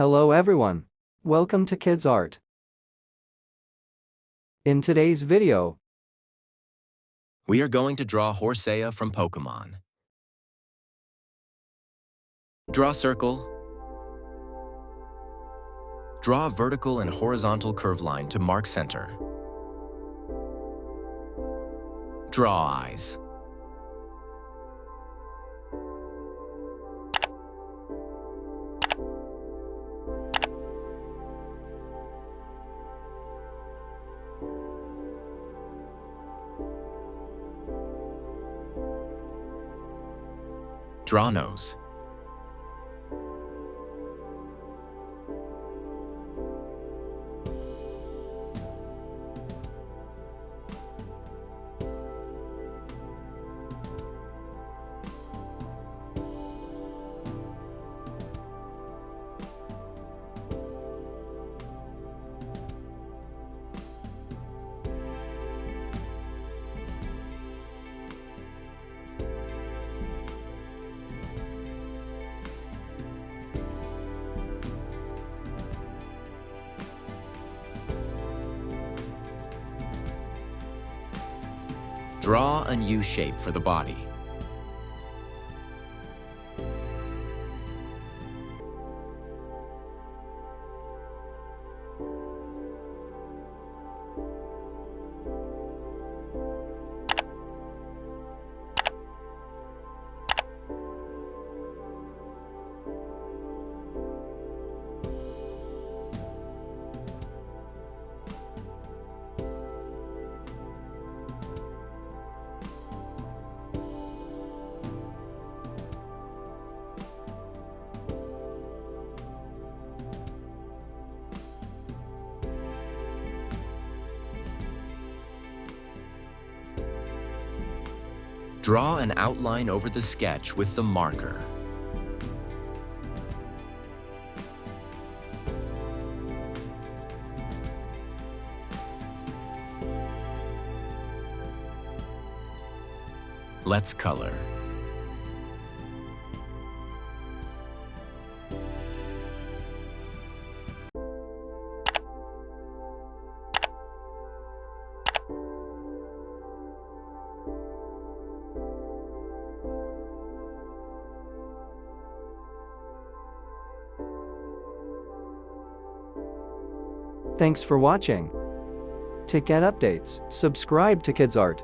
Hello everyone. Welcome to Kidz Art. In today's video, We are going to draw Horsea from Pokemon. Draw circle. Draw a vertical and horizontal curve line to mark center. Draw eyes. Draw nose. Draw a U shape for the body. Draw an outline over the sketch with the marker. Let's color. thanks for watching. To get updates, subscribe to Kidz Art.